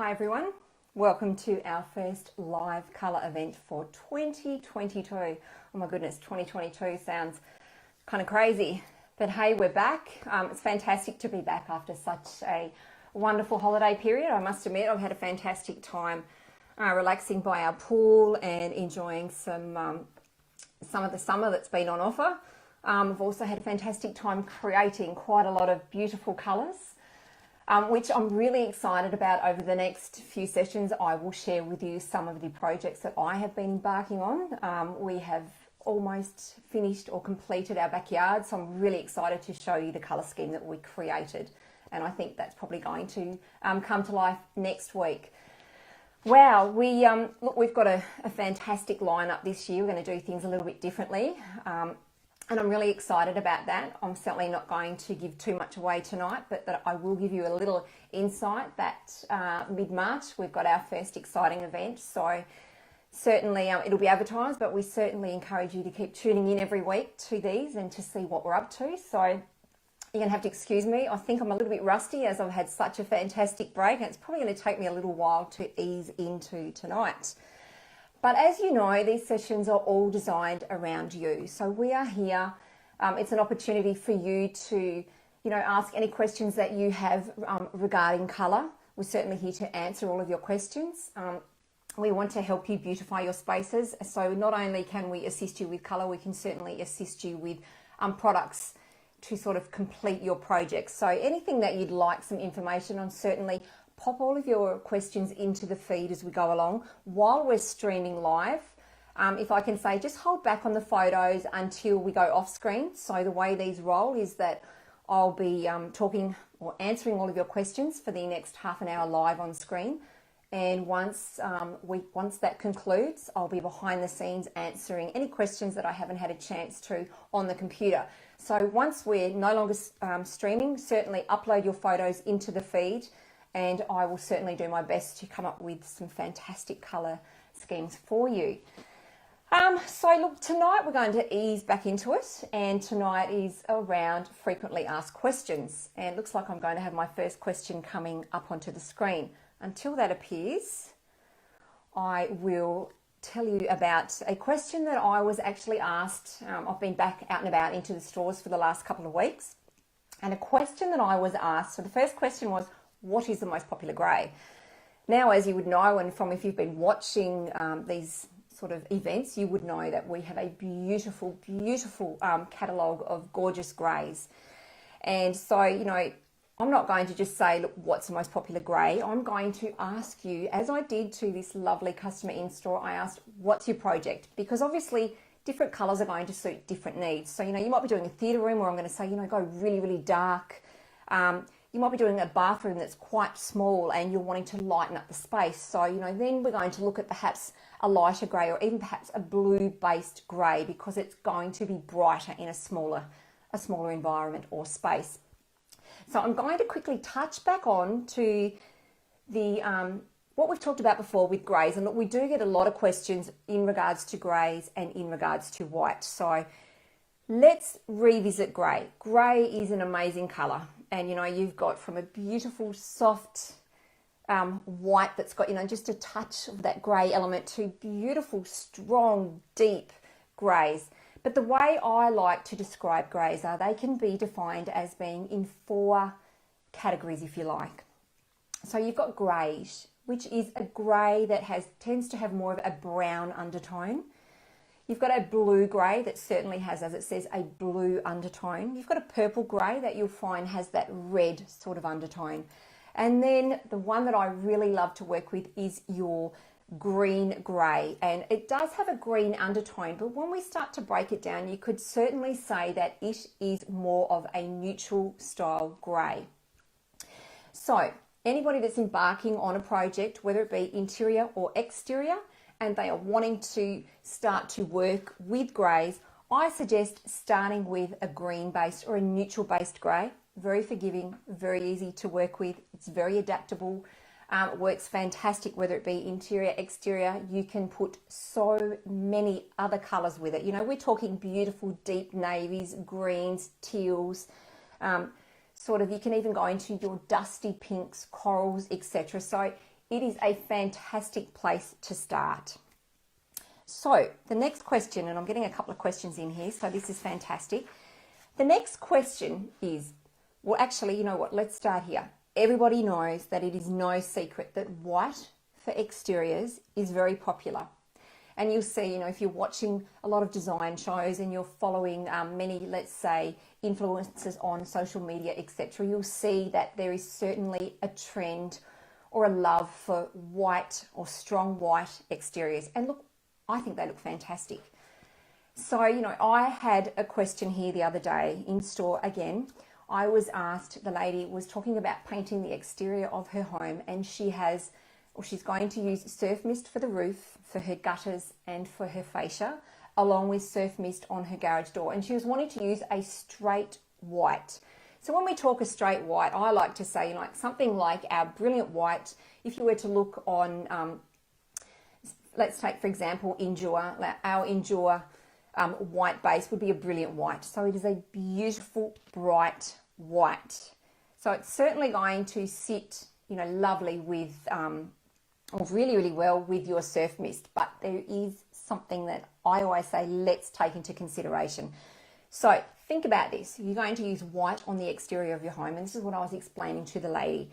Hi everyone, welcome to our first live colour event for 2022. Oh my goodness, 2022 sounds kind of crazy, but hey, we're back. It's fantastic to be back after such a wonderful holiday period. I must admit, I've had a fantastic time relaxing by our pool and enjoying some of the summer that's been on offer. I've also had a fantastic time creating quite a lot of beautiful colours, which I'm really excited about. Over the next few sessions, I will share with you some of the projects that I have been embarking on. We have almost finished or completed our backyard, so I'm really excited to show you the colour scheme that we created. And I think that's probably going to come to life next week. Wow, we've got a fantastic lineup this year. We're going to do things a little bit differently. And I'm really excited about that. I'm certainly not going to give too much away tonight, but that I will give you a little insight that mid-March we've got our first exciting event. So certainly it'll be advertised, but we certainly encourage you to keep tuning in every week to these and to see what we're up to. So you're going to have to excuse me. I think I'm a little bit rusty as I've had such a fantastic break, and it's probably going to take me a little while to ease into tonight. But as you know, these sessions are all designed around you. So we are here. It's an opportunity for you to, ask any questions that you have regarding colour. We're certainly here to answer all of your questions. We want to help you beautify your spaces. So not only can we assist you with colour, we can certainly assist you with products to sort of complete your projects. So anything that you'd like some information on, certainly pop all of your questions into the feed as we go along while we're streaming live. If I can say, just hold back on the photos until we go off screen. So the way these roll is that I'll be talking or answering all of your questions for the next half an hour live on screen. And once that concludes, I'll be behind the scenes answering any questions that I haven't had a chance to on the computer. So once we're no longer streaming, certainly upload your photos into the feed, and I will certainly do my best to come up with some fantastic colour schemes for you. So look, tonight we're going to ease back into it, and tonight is around frequently asked questions. And it looks like I'm going to have my first question coming up onto the screen. Until that appears, I will tell you about a question that I was actually asked. I've been back out and about into the stores for the last couple of weeks, and a question that I was asked, so the first question was, what is the most popular grey? Now, as you would know, and from if you've been watching these sort of events, you would know that we have a beautiful, beautiful catalogue of gorgeous greys. And so, I'm not going to just say, look, what's the most popular grey? I'm going to ask you, as I did to this lovely customer in-store, I asked, what's your project? Because obviously different colours are going to suit different needs. So, you might be doing a theatre room where I'm going to say, go really, really dark. You might be doing a bathroom that's quite small and you're wanting to lighten up the space. So, then we're going to look at perhaps a lighter grey or even perhaps a blue-based grey, because it's going to be brighter in a smaller environment or space. So I'm going to quickly touch back on to the what we've talked about before with greys. And look, we do get a lot of questions in regards to greys and in regards to white. So let's revisit grey. Grey is an amazing colour. And, you've got from a beautiful, soft white that's got, just a touch of that grey element to beautiful, strong, deep greys. But the way I like to describe greys are they can be defined as being in 4 categories, if you like. So you've got greige, which is a grey that tends to have more of a brown undertone. You've got a blue grey that certainly has, as it says, a blue undertone. You've got a purple grey that you'll find has that red sort of undertone. And then the one that I really love to work with is your green grey. And it does have a green undertone, but when we start to break it down, you could certainly say that it is more of a neutral style grey. So anybody that's embarking on a project, whether it be interior or exterior, and they are wanting to start to work with greys, I suggest starting with a green-based or a neutral-based grey. Very forgiving, very easy to work with. It's very adaptable. It works fantastic, whether it be interior, exterior. You can put so many other colours with it. We're talking beautiful deep navies, greens, teals, you can even go into your dusty pinks, corals, etc. So it is a fantastic place to start. So the next question, and I'm getting a couple of questions in here, so this is fantastic. The next question is, well, actually, you know what, let's start here. Everybody knows that it is no secret that white for exteriors is very popular. And you'll see, you know, if you're watching a lot of design shows and you're following many, let's say, influencers on social media, etc., you'll see that there is certainly a trend or a love for white or strong white exteriors. And look, I think they look fantastic. So, you know, I had a question here the other day in store again. I was asked, the lady was talking about painting the exterior of her home, and she's going to use surf mist for the roof, for her gutters and for her fascia, along with surf mist on her garage door. And she was wanting to use a straight white. So when we talk a straight white, I like to say, like, something like our brilliant white. If you were to look on, let's take, for example, Endure, our Endure white base would be a brilliant white. So it is a beautiful, bright white. So it's certainly going to sit, you know, lovely with, or really, really well with your surf mist. But there is something that I always say, let's take into consideration. So think about this. You're going to use white on the exterior of your home. And this is what I was explaining to the lady.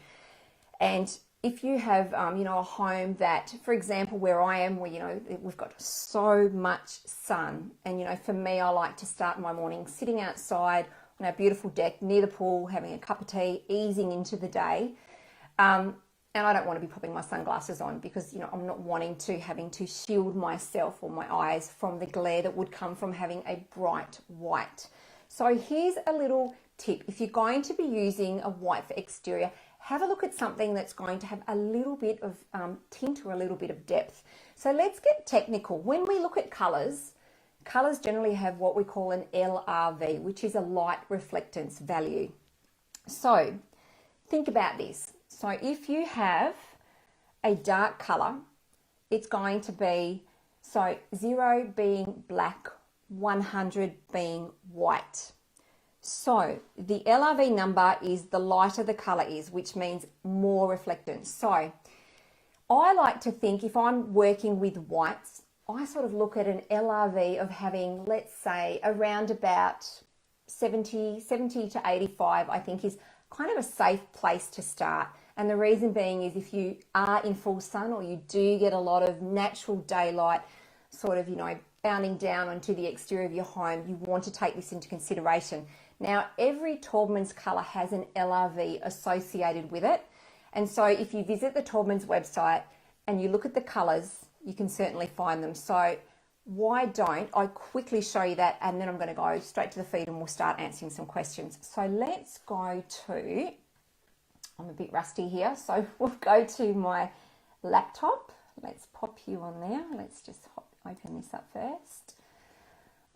And if you have, you know, a home that, for example, where I am, where, you know, we've got so much sun. And, you know, for me, I like to start my morning sitting outside on our beautiful deck near the pool, having a cup of tea, easing into the day. And I don't want to be popping my sunglasses on because, you know, I'm not having to shield myself or my eyes from the glare that would come from having a bright white. So here's a little tip. If you're going to be using a white for exterior, have a look at something that's going to have a little bit of tint or a little bit of depth. So let's get technical. When we look at colours, colours generally have what we call an LRV, which is a light reflectance value. So think about this. So if you have a dark colour, it's going to be, so 0 being black, 100 being white. So the LRV number is the lighter the colour is, which means more reflectance. So I like to think, if I'm working with whites, I sort of look at an LRV of having, let's say, around about 70 to 85, I think is kind of a safe place to start. And the reason being is if you are in full sun or you do get a lot of natural daylight sort of, you know, bounding down onto the exterior of your home, you want to take this into consideration. Now, every Taubmans colour has an LRV associated with it. And so if you visit the Taubmans website and you look at the colours, you can certainly find them. So why don't I quickly show you that, and then I'm going to go straight to the feed and we'll start answering some questions. So let's go to, I'm a bit rusty here, so we'll go to my laptop. Let's pop you on there. Let's just open this up first.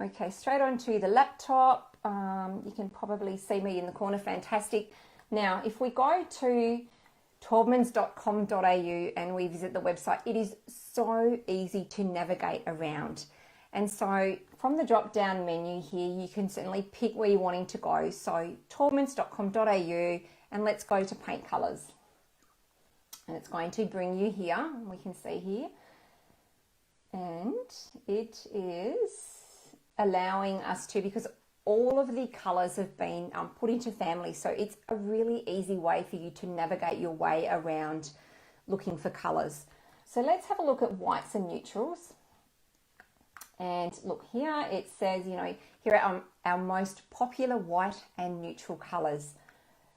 Okay, straight onto the laptop. You can probably see me in the corner. Fantastic. Now, if we go to taubmans.com.au and we visit the website, it is so easy to navigate around. And so from the drop down menu here, you can certainly pick where you're wanting to go. So taubmans.com.au, and let's go to paint colours. And it's going to bring you here, we can see here. And it is allowing us to, because all of the colours have been put into families, so it's a really easy way for you to navigate your way around looking for colours. So let's have a look at whites and neutrals. And look here, it says, you know, here are our most popular white and neutral colours.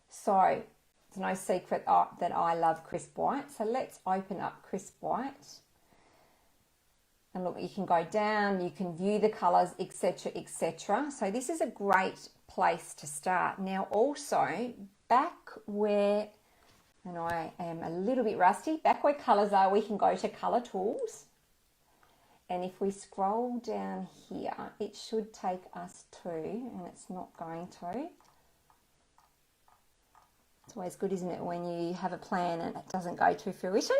So it's no secret that I love crisp white. So let's open up crisp white. And look, you can go down, you can view the colours, etc., etc. So this is a great place to start. Now also, back where, and I am a little bit rusty, back where colours are, we can go to colour tools. And if we scroll down here, it should take us to, and it's not going to. It's always good, isn't it, when you have a plan and it doesn't go to fruition.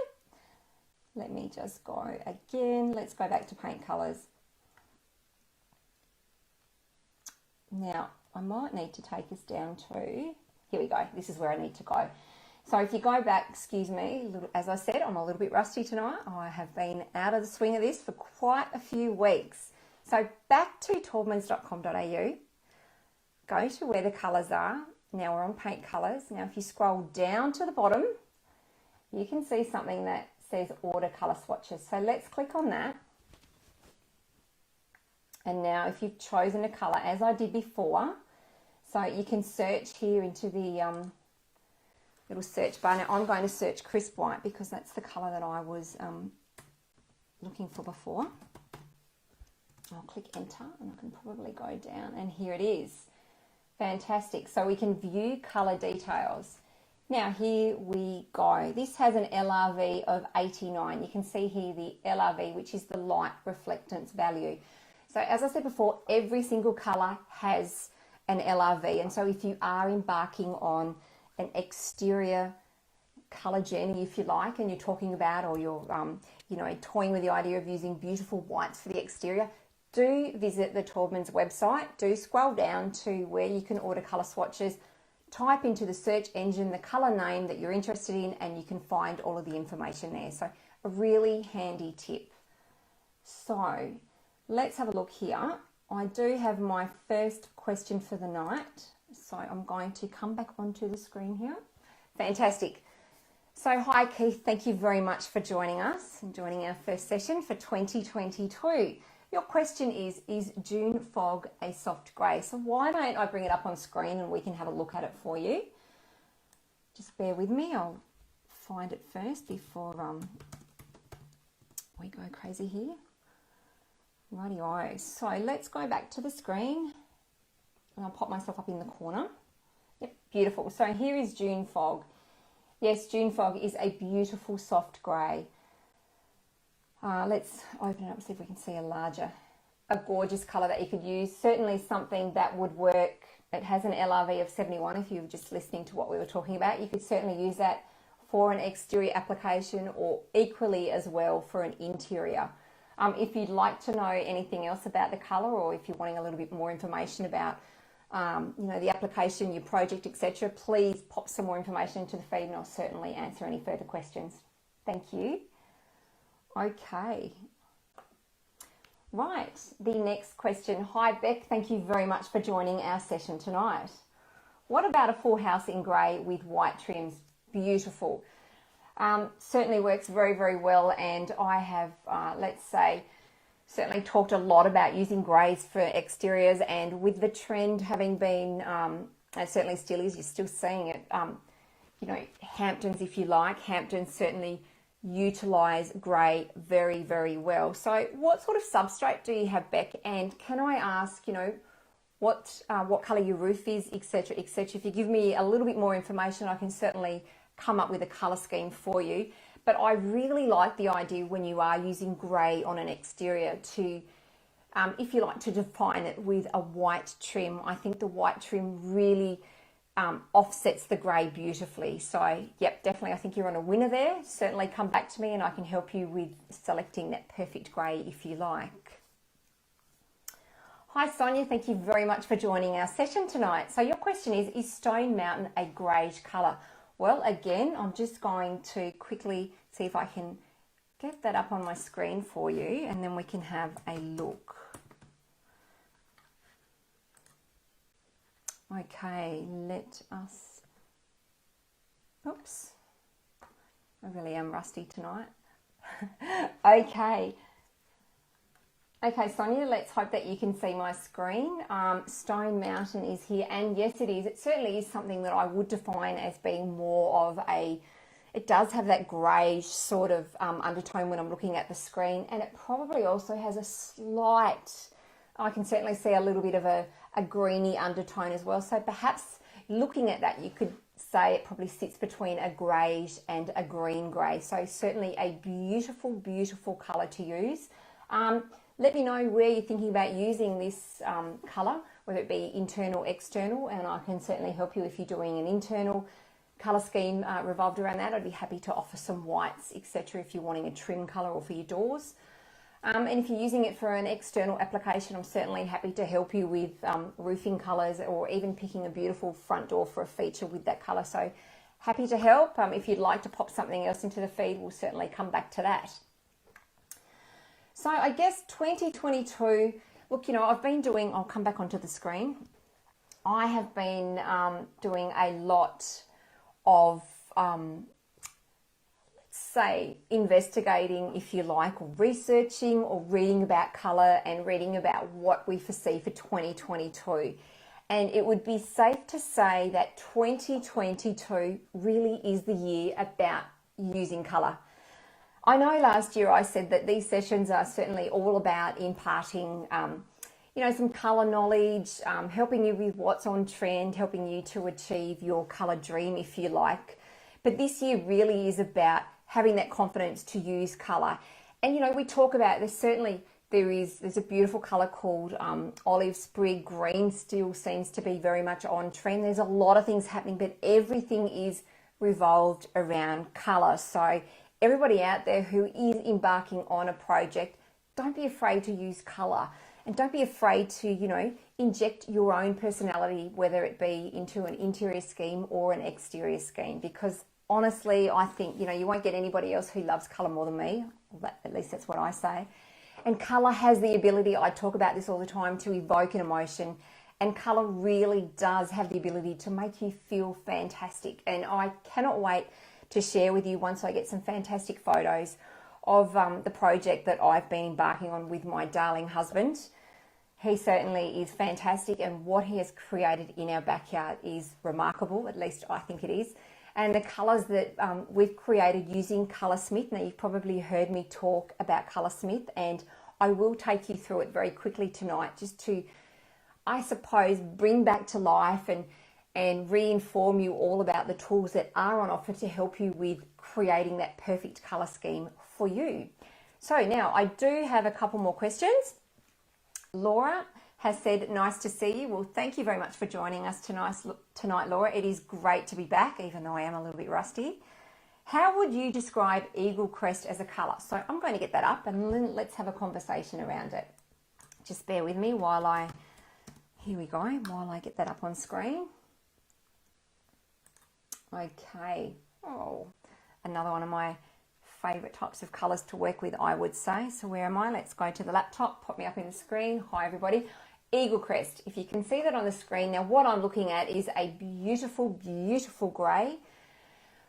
Let me just go again. Let's go back to paint colours. Now, I might need to take us down to, here we go. This is where I need to go. So if you go back, excuse me, as I said, I'm a little bit rusty tonight. I have been out of the swing of this for quite a few weeks. So back to taubmans.com.au, go to where the colours are. Now we're on paint colours. Now if you scroll down to the bottom, you can see something that says order colour swatches. So let's click on that. And now if you've chosen a colour, as I did before, so you can search here into the little search bar. Now I'm going to search crisp white because that's the colour that I was looking for before. I'll click enter and I can probably go down, and here it is. Fantastic. So we can view colour details. Now here we go. This has an LRV of 89. You can see here the LRV, which is the light reflectance value. So as I said before, every single colour has an LRV, and so if you are embarking on an exterior colour journey, if you like, and you're talking about, or you're toying with the idea of using beautiful whites for the exterior, do visit the Taubmans website. Do scroll down to where you can order colour swatches, type into the search engine the colour name that you're interested in, and you can find all of the information there. So a really handy tip. So let's have a look here. I do have my first question for the night. So I'm going to come back onto the screen here. Fantastic. So hi Keith, thank you very much for joining us and joining our first session for 2022. Your question is June fog a soft grey? So why don't I bring it up on screen and we can have a look at it for you. Just bear with me, I'll find it first before we go crazy here. Rightio, so let's go back to the screen and I'll pop myself up in the corner. Yep, beautiful. So here is June fog. Yes, June fog is a beautiful soft grey. Let's open it up and see if we can see a gorgeous colour that you could use. Certainly something that would work. It has an LRV of 71 if you were just listening to what we were talking about. You could certainly use that for an exterior application, or equally as well for an interior. If you'd like to know anything else about the colour, or if you're wanting a little bit more information about the application, your project, etc., please pop some more information into the feed and I'll certainly answer any further questions. Thank you. Okay. Right, the next question. Hi Beck, thank you very much for joining our session tonight. What about a full house in grey with white trims? Beautiful. Certainly works very, very well, and I have, let's say, certainly talked a lot about using greys for exteriors, and with the trend having been, and certainly still is, you're still seeing it, Hamptons, if you like, Hamptons certainly utilise grey very, very well. So what sort of substrate do you have, Beck? And can I ask, what colour your roof is, etc., etc. If you give me a little bit more information, I can certainly come up with a colour scheme for you. But I really like the idea when you are using grey on an exterior to, if you like, to define it with a white trim. I think the white trim really offsets the grey beautifully. So, yep, definitely I think you're on a winner there. Certainly come back to me and I can help you with selecting that perfect grey if you like. Hi Sonia, thank you very much for joining our session tonight. So your question is Stone Mountain a greyish colour? Well, again, I'm just going to quickly see if I can get that up on my screen for you, and then we can have a look. Okay, let us, oops, I really am rusty tonight. Okay, Sonia, let's hope that you can see my screen. Stone Mountain is here, and yes, it is. It certainly is something that I would define as being more of a, it does have that greyish sort of undertone when I'm looking at the screen, and it probably also has a slight, I can certainly see a little bit of a greeny undertone as well. So perhaps looking at that, you could say it probably sits between a greyish and a green grey. So certainly a beautiful, beautiful colour to use. Let me know where you're thinking about using this colour, whether it be internal or external, and I can certainly help you if you're doing an internal colour scheme revolved around that. I'd be happy to offer some whites, etc., if you're wanting a trim colour or for your doors. And if you're using it for an external application, I'm certainly happy to help you with roofing colours, or even picking a beautiful front door for a feature with that colour. So happy to help. If you'd like to pop something else into the feed, we'll certainly come back to that. So I guess 2022, look, you know, I've been doing, I'll come back onto the screen. I have been doing a lot of, let's say, investigating, if you like, or researching or reading about colour and reading about what we foresee for 2022. And it would be safe to say that 2022 really is the year about using colour. I know last year I said that these sessions are certainly all about imparting, you know, some colour knowledge, helping you with what's on trend, helping you to achieve your colour dream, if you like. But this year really is about having that confidence to use colour. And, you know, we talk about, there's a beautiful colour called olive sprig green, still seems to be very much on trend. There's a lot of things happening, but everything is revolved around colour. So everybody out there who is embarking on a project, don't be afraid to use colour, and don't be afraid to, you know, inject your own personality, whether it be into an interior scheme or an exterior scheme, because honestly, I think, you know, you won't get anybody else who loves colour more than me. At least that's what I say. And colour has the ability, I talk about this all the time, to evoke an emotion. And colour really does have the ability to make you feel fantastic. And I cannot wait to share with you once I get some fantastic photos of the project that I've been embarking on with my darling husband. He certainly is fantastic, and what he has created in our backyard is remarkable, at least I think it is. And the colours that we've created using Colorsmith. Now, you've probably heard me talk about Colorsmith, and I will take you through it very quickly tonight, just to, I suppose, bring back to life and re-inform you all about the tools that are on offer to help you with creating that perfect colour scheme for you. So now I do have a couple more questions. Laura has said, nice to see you. Well, thank you very much for joining us tonight, Laura. It is great to be back, even though I am a little bit rusty. How would you describe Eagle Crest as a colour? So I'm going to get that up and then let's have a conversation around it. Just bear with me while I get that up on screen. Okay. Oh, another one of my favourite types of colours to work with, I would say. So where am I? Let's go to the laptop, pop me up in the screen. Hi, everybody. Eagle Crest. If you can see that on the screen, now what I'm looking at is a beautiful, beautiful grey.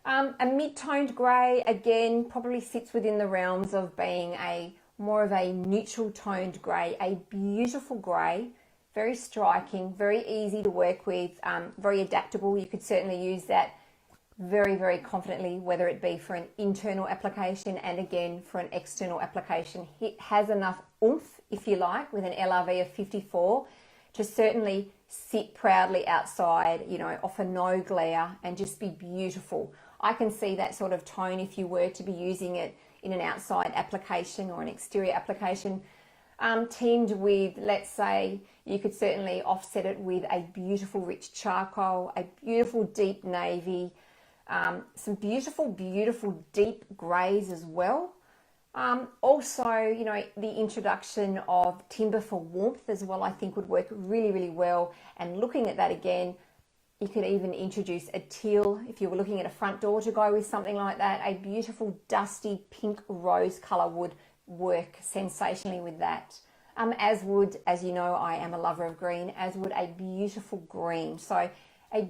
A mid-toned grey, again, probably sits within the realms of being a more of a neutral toned grey, a beautiful grey, very striking, very easy to work with, very adaptable. You could certainly use that very, very confidently, whether it be for an internal application and again for an external application. It has enough oomph, if you like, with an LRV of 54 to certainly sit proudly outside, you know, offer no glare and just be beautiful. I can see that sort of tone if you were to be using it in an outside application or an exterior application, teamed with, let's say, you could certainly offset it with a beautiful rich charcoal, a beautiful deep navy, some beautiful, beautiful deep greys as well. Also, you know, the introduction of timber for warmth as well, I think would work really, really well. And looking at that again, you could even introduce a teal if you were looking at a front door to go with something like that. A beautiful dusty pink rose colour would work sensationally with that. As would, as you know, I am a lover of green, as would a beautiful green. So a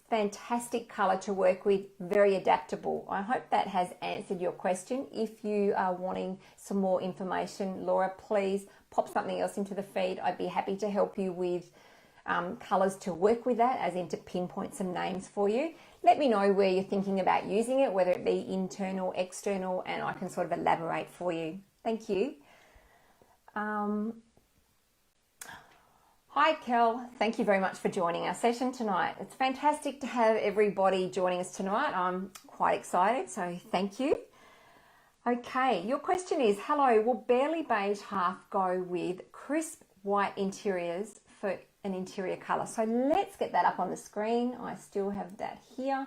fantastic colour to work with, very adaptable. I hope that has answered your question. If you are wanting some more information, Laura, please pop something else into the feed. I'd be happy to help you with colours to work with that, as in to pinpoint some names for you. Let me know where you're thinking about using it, whether it be internal, external, and I can sort of elaborate for you. Thank you. Hi, Kel. Thank you very much for joining our session tonight. It's fantastic to have everybody joining us tonight. I'm quite excited, so thank you. Okay, your question is, hello, will barely beige half go with crisp white interiors for an interior colour? So let's get that up on the screen. I still have that here.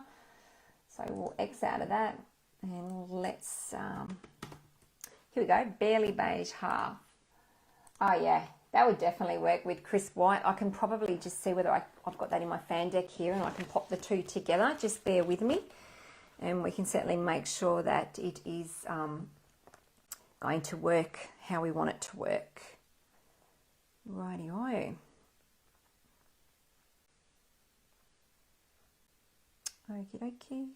So we'll X out of that and let's, here we go, barely beige half. Oh yeah, that would definitely work with crisp white. I can probably just see whether I've got that in my fan deck here and I can pop the two together. Just bear with me. and we can certainly make sure that it is going to work how we want it to work. Rightio. Okie dokie,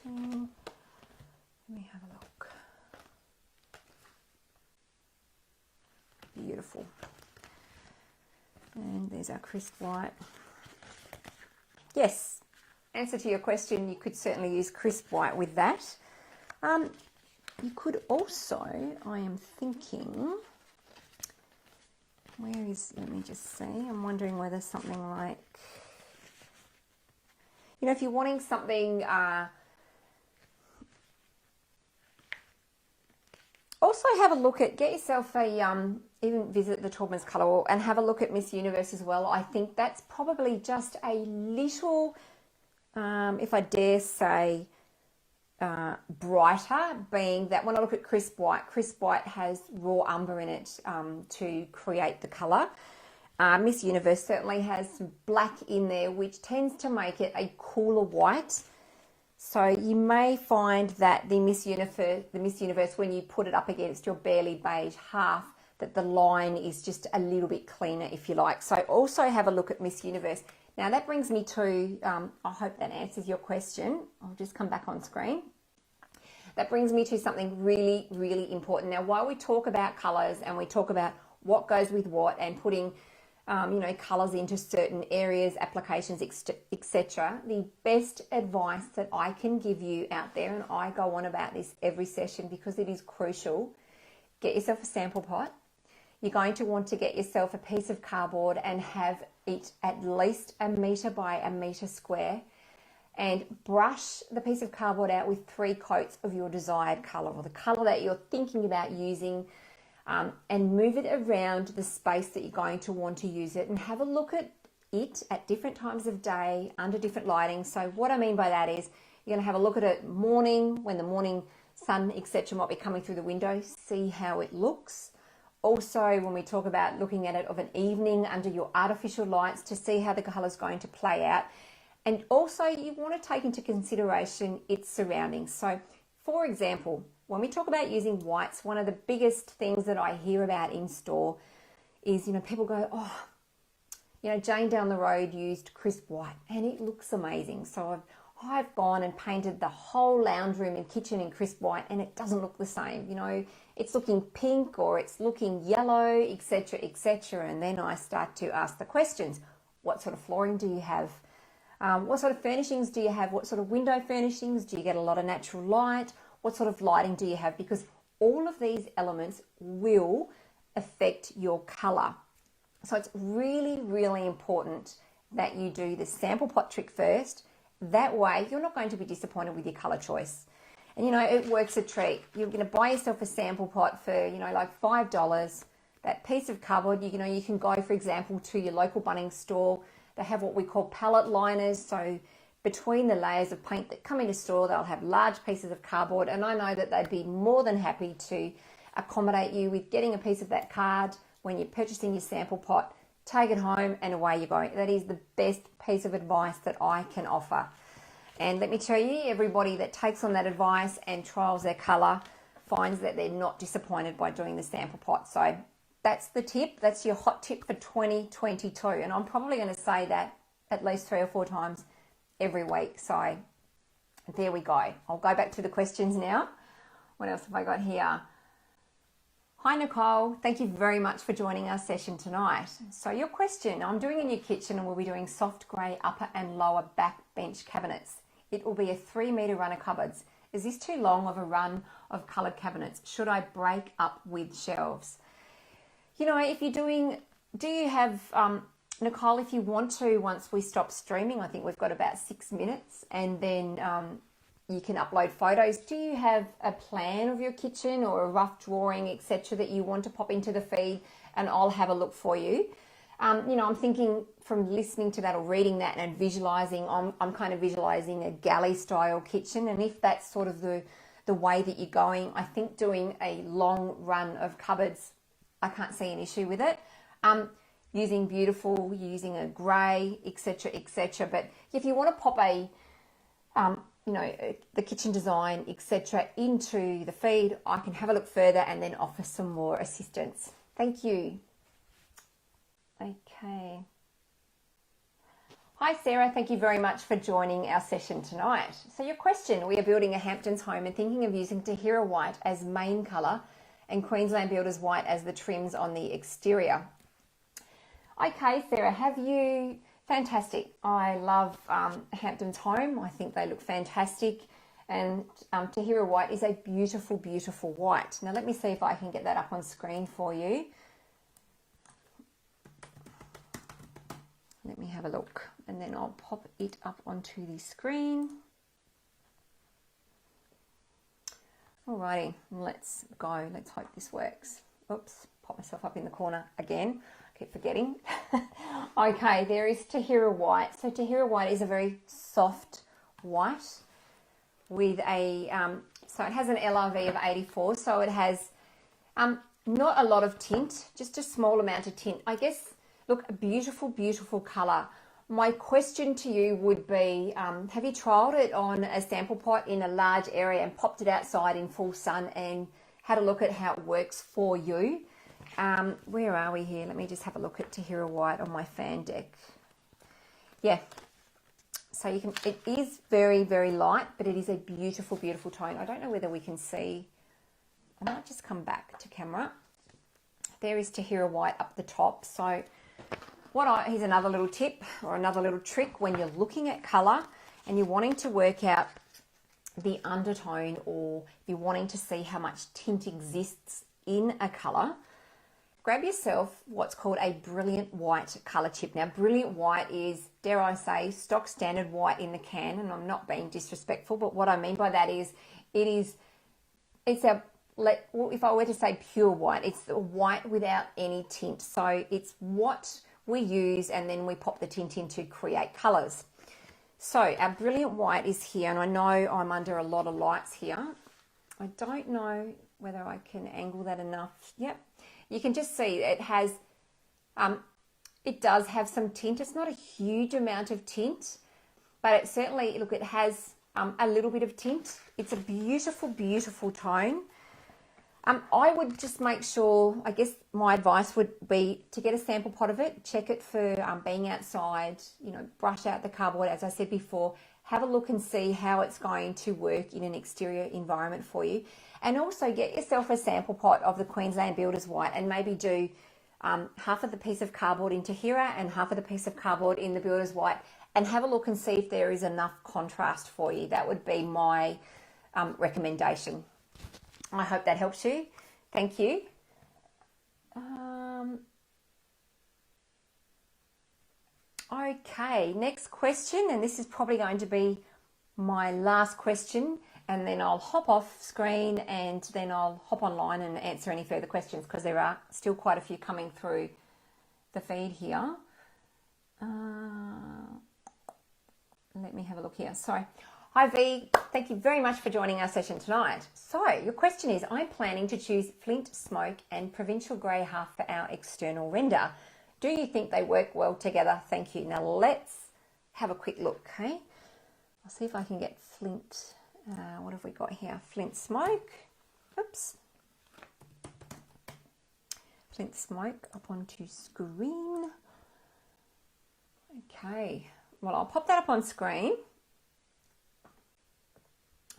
14. Let me have a look. Beautiful. And there's our crisp white. Yes, answer to your question, you could certainly use crisp white with that. You could also, I am thinking, where is, let me just see, I'm wondering whether something like, you know, if you're wanting something, also have a look at, get yourself a, even visit the Taubmans Colour Wall and have a look at Miss Universe as well. I think that's probably just a little, if I dare say, brighter, being that when I look at crisp white has raw umber in it to create the colour. Miss Universe certainly has some black in there, which tends to make it a cooler white. So you may find that the Miss Universe, when you put it up against your barely beige half, that the line is just a little bit cleaner, if you like. So also have a look at Miss Universe. Now that brings me to, I hope that answers your question. I'll just come back on screen. That brings me to something really, really important. Now, while we talk about colours and we talk about what goes with what and putting you know, colours into certain areas, applications, etc. The best advice that I can give you out there, and I go on about this every session because it is crucial, get yourself a sample pot. You're going to want to get yourself a piece of cardboard and have it at least 1 metre by 1 metre square, and brush the piece of cardboard out with 3 coats of your desired colour or the colour that you're thinking about using. And move it around the space that you're going to want to use it, and have a look at it at different times of day under different lighting. So what I mean by that is you're going to have a look at it morning, when the morning sun, etc. might be coming through the window, see how it looks. Also, when we talk about looking at it of an evening under your artificial lights to see how the colour is going to play out. And also you want to take into consideration its surroundings. So for example, when we talk about using whites, one of the biggest things that I hear about in store is, you know, people go, oh, you know, Jane down the road used crisp white and it looks amazing. So I've gone and painted the whole lounge room and kitchen in crisp white and it doesn't look the same. You know, it's looking pink or it's looking yellow, etc., etc. And then I start to ask the questions. What sort of flooring do you have? What sort of furnishings do you have? What sort of window furnishings? Do you get a lot of natural light? What sort of lighting do you have? Because all of these elements will affect your colour. So it's really, really important that you do the sample pot trick first. That way you're not going to be disappointed with your colour choice. And you know, it works a treat. You're going to buy yourself a sample pot for, you know, like $5. That piece of cardboard, you know, you can go, for example, to your local Bunnings store. They have what we call palette liners. So between the layers of paint that come into store, they'll have large pieces of cardboard, and I know that they'd be more than happy to accommodate you with getting a piece of that card when you're purchasing your sample pot. Take it home and away you go. That is the best piece of advice that I can offer. And let me tell you, everybody that takes on that advice and trials their colour finds that they're not disappointed by doing the sample pot. So that's the tip. That's your hot tip for 2022. And I'm probably going to say that at least 3 or 4 times every week. So there we go. I'll go back to the questions now. What else have I got here? Hi Nicole, thank you very much for joining our session tonight. So your question, I'm doing in your kitchen and we'll be doing soft grey upper and lower back bench cabinets. It will be a 3 metre run of cupboards. Is this too long of a run of coloured cabinets? Should I break up with shelves? You know, if you're doing, do you have, Nicole, if you want to, once we stop streaming, I think we've got about 6 minutes, and then you can upload photos. Do you have a plan of your kitchen or a rough drawing, etc., that you want to pop into the feed, and I'll have a look for you? You know, I'm thinking from listening to that or reading that and visualizing, I'm kind of visualizing a galley style kitchen, and if that's sort of the way that you're going, I think doing a long run of cupboards, I can't see an issue with it. Using beautiful, using a grey, etc., etc. But if you want to pop a you know, the kitchen design, etc., into the feed, I can have a look further and then offer some more assistance. Thank you. Okay. Hi Sarah, thank you very much for joining our session tonight. So your question, we are building a Hamptons home and thinking of using Tahira white as main colour and Queensland Builders white as the trims on the exterior. Okay Sarah, have you, fantastic. I love Hamptons home, I think they look fantastic, and Tahira white is a beautiful, beautiful white. Now let me see if I can get that up on screen for you. Let me have a look and then I'll pop it up onto the screen. Alrighty, let's go. Let's hope this works. Oops, pop myself up in the corner again. I keep forgetting. Okay, there is Tahira white. So Tahira white is a very soft white with a, so it has an LRV of 84. So it has not a lot of tint, just a small amount of tint. I guess, look, a beautiful, beautiful colour. My question to you would be, have you trialled it on a sample pot in a large area and popped it outside in full sun and had a look at how it works for you? Where are we here? Let me just have a look at Tahira white on my fan deck. Yeah, so you can, it is very, very light, but it is a beautiful, beautiful tone. I don't know whether we can see, I might just come back to camera. There is Tahira white up the top. So here's another little tip or another little trick when you're looking at colour and you're wanting to work out the undertone, or you're wanting to see how much tint exists in a colour. Grab yourself what's called a brilliant white colour chip. Now, brilliant white is, dare I say, stock standard white in the can, and I'm not being disrespectful, but what I mean by that is it's a, if I were to say pure white, it's the white without any tint. So it's what we use and then we pop the tint in to create colours. So our brilliant white is here, and I know I'm under a lot of lights here. I don't know whether I can angle that enough. Yep, you can just see it has, it does have some tint. It's not a huge amount of tint, but it certainly, look, it has a little bit of tint. It's a beautiful, beautiful tone. I would just make sure, I guess my advice would be to get a sample pot of it, check it for being outside, you know, brush out the cardboard, as I said before, have a look and see how it's going to work in an exterior environment for you. And also get yourself a sample pot of the Queensland Builders white and maybe do half of the piece of cardboard in Tahira and half of the piece of cardboard in the Builders white, and have a look and see if there is enough contrast for you. That would be my recommendation. I hope that helps you. Thank you. Okay, next question, and this is probably going to be my last question, and then I'll hop off screen and then I'll hop online and answer any further questions, because there are still quite a few coming through the feed here. Let me have a look here. Sorry. Hi V, thank you very much for joining our session tonight. So your question is, I'm planning to choose Flint Smoke and Provincial Grey Half for our external render. Do you think they work well together? Thank you. Now let's have a quick look, okay? I'll see if I can get Flint, what have we got here? Flint Smoke, oops. Flint Smoke up onto screen. Okay, well I'll pop that up on screen.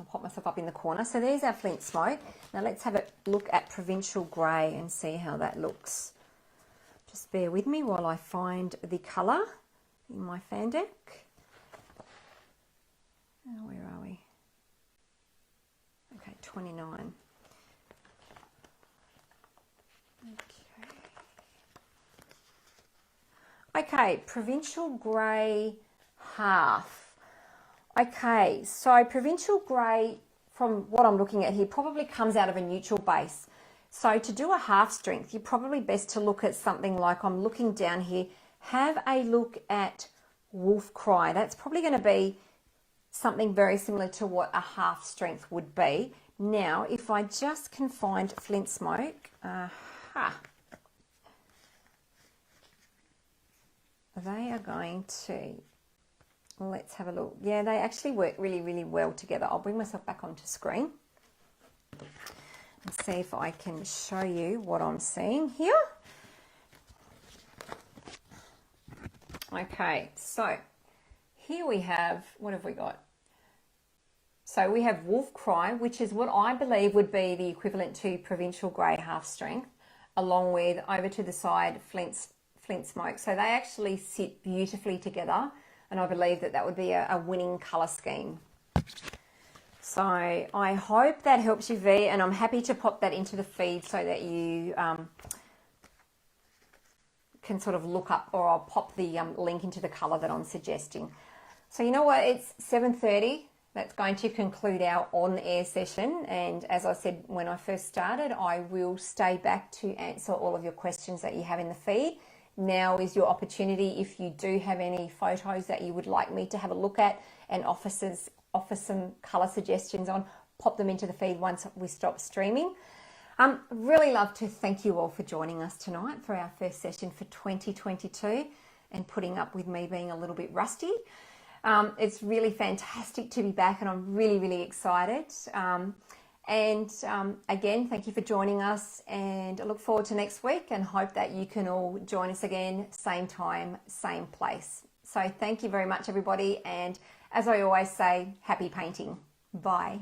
I'll pop myself up in the corner. So there's our Flint Smoke. Now let's have a look at Provincial Grey and see how that looks. Just bear with me while I find the colour in my fan deck. Oh, where are we? Okay, 29. Okay, Provincial Grey Half. Okay, so Provincial Grey, from what I'm looking at here, probably comes out of a neutral base. So to do a half strength, you're probably best to look at something like, I'm looking down here, have a look at Wolf Cry. That's probably going to be something very similar to what a half strength would be. Now, if I just can find Flint Smoke, they are going to let's have a look. Yeah, they actually work really, really well together. I'll bring myself back onto screen and see if I can show you what I'm seeing here. Okay, so here we have, what have we got? So we have Wolf Cry, which is what I believe would be the equivalent to Provincial Grey half strength, along with over to the side Flint Smoke. So they actually sit beautifully together, and I believe that that would be a winning colour scheme. So I hope that helps you, V, and I'm happy to pop that into the feed so that you can sort of look up, or I'll pop the link into the colour that I'm suggesting. So you know what, it's 7:30. That's going to conclude our on-air session, and as I said when I first started, I will stay back to answer all of your questions that you have in the feed. Now is your opportunity. If you do have any photos that you would like me to have a look at and offer some colour suggestions on, pop them into the feed once we stop streaming. Really love to thank you all for joining us tonight for our first session for 2022 and putting up with me being a little bit rusty. It's really fantastic to be back, and I'm really, really excited. Again, thank you for joining us, and I look forward to next week and hope that you can all join us again, same time, same place. So thank you very much, everybody. And as I always say, happy painting. Bye.